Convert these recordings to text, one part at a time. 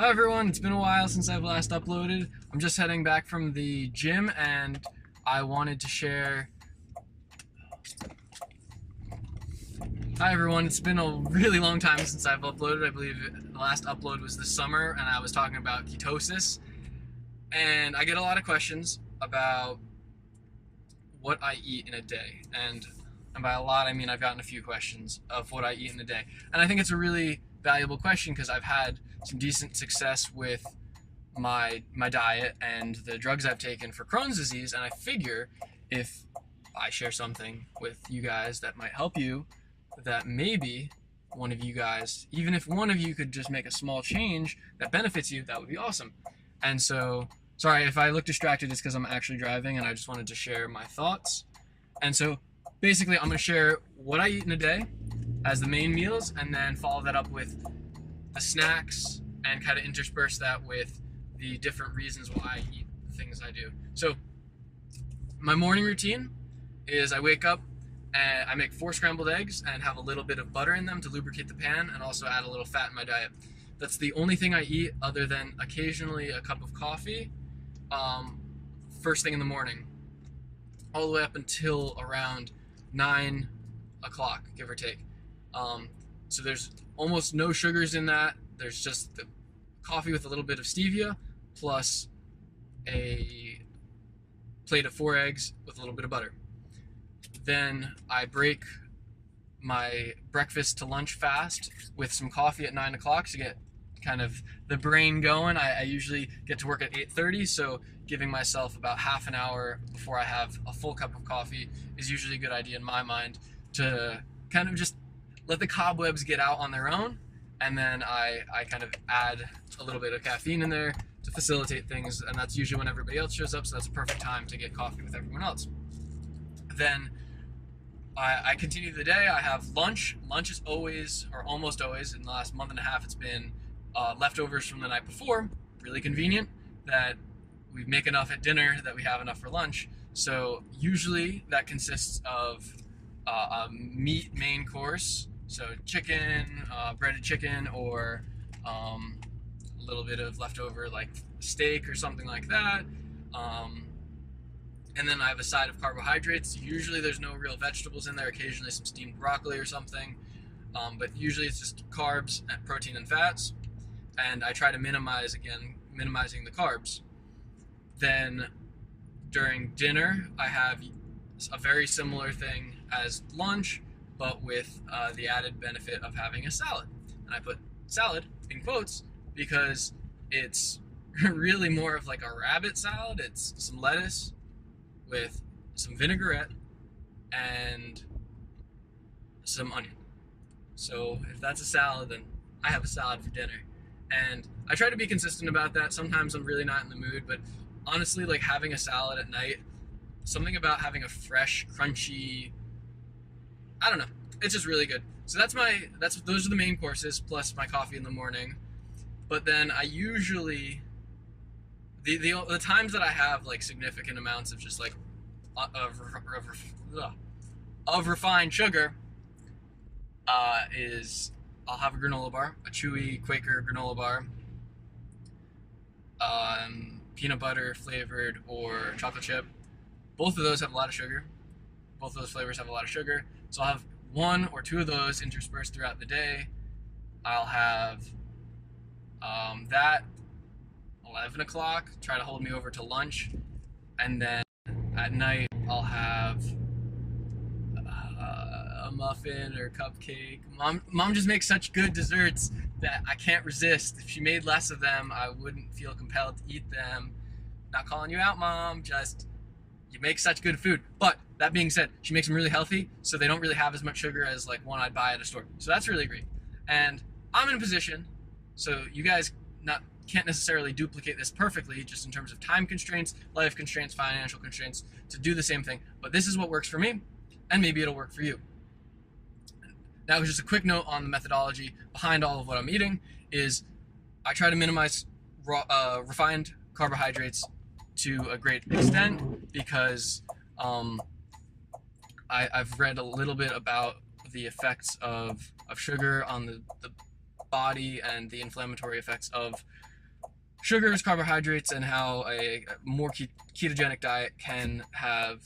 Hi everyone, it's been a while since I've last uploaded. I'm just heading back from the gym and I wanted to share... Hi everyone, it's been a really long time since I've uploaded. I believe the last upload was this summer and I was talking about ketosis. And I get a lot of questions about what I eat in a day. And by a lot, I mean I've gotten a few questions of what I eat in a day. And I think it's a really valuable question because I've had some decent success with my diet and the drugs I've taken for Crohn's disease, and I figure if I share something with you guys that might help you, that maybe one of you guys, even if one of you could just make a small change that benefits you, that would be awesome. And so, sorry if I look distracted, it's because I'm actually driving and I just wanted to share my thoughts. And so basically I'm going to share what I eat in a day as the main meals, and then follow that up with the snacks and kind of intersperse that with the different reasons why I eat the things I do. So my morning routine is I wake up and I make 4 scrambled eggs and have a little bit of butter in them to lubricate the pan and also add a little fat in my diet. That's the only thing I eat other than occasionally a cup of coffee first thing in the morning, all the way up until around 9 o'clock, give or take. So there's almost no sugars in that. There's just the coffee with a little bit of stevia plus a plate of 4 eggs with a little bit of butter. Then I break my breakfast to lunch fast with some coffee at 9 o'clock to get kind of the brain going. I usually get to work at 8:30, so giving myself about half an hour before I have a full cup of coffee is usually a good idea in my mind to kind of just let the cobwebs get out on their own, and then I kind of add a little bit of caffeine in there to facilitate things, and that's usually when everybody else shows up, so that's a perfect time to get coffee with everyone else. Then I continue the day. I have lunch. Lunch is always, or almost always, in the last month and a half, it's been leftovers from the night before. Really convenient that we make enough at dinner that we have enough for lunch. So usually that consists of a meat main course, so chicken, breaded chicken, or a little bit of leftover like steak or something like that. And then I have a side of carbohydrates. Usually there's no real vegetables in there, occasionally some steamed broccoli or something. But usually it's just carbs, and protein, and fats. And I try to minimizing the carbs. Then during dinner, I have a very similar thing as lunch, but with the added benefit of having a salad. And I put salad in quotes because it's really more of like a rabbit salad. It's some lettuce with some vinaigrette and some onion. So if that's a salad, then I have a salad for dinner. And I try to be consistent about that. Sometimes I'm really not in the mood, but honestly, like having a salad at night, something about having a fresh, crunchy, I don't know, it's just really good. So those are the main courses plus my coffee in the morning. But then I usually, the times that I have like significant amounts of just like of refined sugar is I'll have a granola bar, a chewy Quaker granola bar, peanut butter flavored or chocolate chip. Both of those have a lot of sugar. Both of those flavors have a lot of sugar. So I'll have 1 or 2 of those interspersed throughout the day. I'll have that 11 o'clock, try to hold me over to lunch. And then at night I'll have a muffin or cupcake. Mom just makes such good desserts that I can't resist. If she made less of them, I wouldn't feel compelled to eat them. Not calling you out, Mom, just you make such good food. But that being said, she makes them really healthy, so they don't really have as much sugar as like one I'd buy at a store. So that's really great. And I'm in a position, so you guys can't necessarily duplicate this perfectly, just in terms of time constraints, life constraints, financial constraints, to do the same thing. But this is what works for me, and maybe it'll work for you. Now, just a quick note on the methodology behind all of what I'm eating is I try to minimize refined carbohydrates to a great extent because I've read a little bit about the effects of sugar on the body and the inflammatory effects of sugars, carbohydrates, and how a more ketogenic diet can have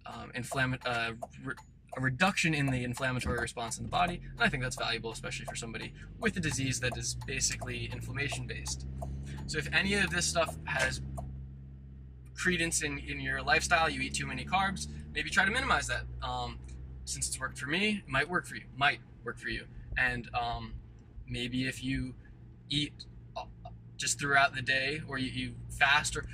a reduction in the inflammatory response in the body. And I think that's valuable, especially for somebody with a disease that is basically inflammation based. So if any of this stuff has credence in your lifestyle, you eat too many carbs, maybe try to minimize that. Since it's worked for me, it might work for you. And maybe if you eat just throughout the day, or you fast, or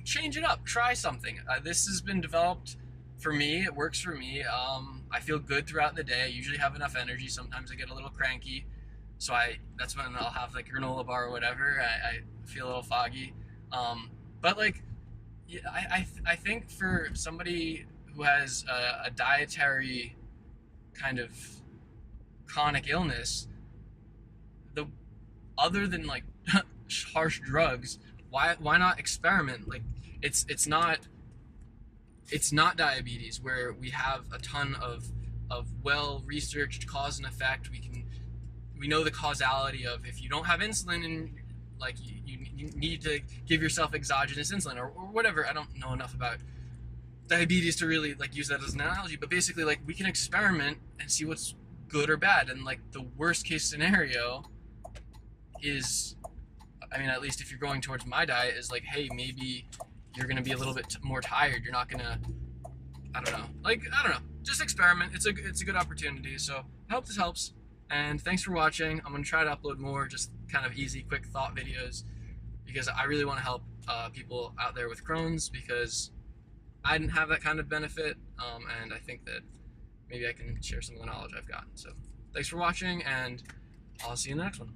change it up, try something. This has been developed for me. It works for me. I feel good throughout the day. I usually have enough energy. Sometimes I get a little cranky, so that's when I'll have like granola bar or whatever. I feel a little foggy, but like, yeah, I think for somebody who has a dietary kind of chronic illness, other than like harsh drugs, why not experiment? Like, it's not diabetes where we have a ton of well researched cause and effect. We know the causality of, if you don't have insulin, and like you need to give yourself exogenous insulin or whatever. I don't know enough about diabetes to really like use that as an analogy, but basically, like, we can experiment and see what's good or bad. And like, the worst case scenario is, I mean, at least if you're going towards my diet, is like, hey, maybe you're gonna be a little bit more tired. You're not gonna, I don't know. Just experiment. It's a good opportunity. So I hope this helps. And thanks for watching. I'm gonna try to upload more just kind of easy, quick thought videos, because I really want to help people out there with Crohn's, because I didn't have that kind of benefit, and I think that maybe I can share some of the knowledge I've gotten. So thanks for watching, and I'll see you in the next one.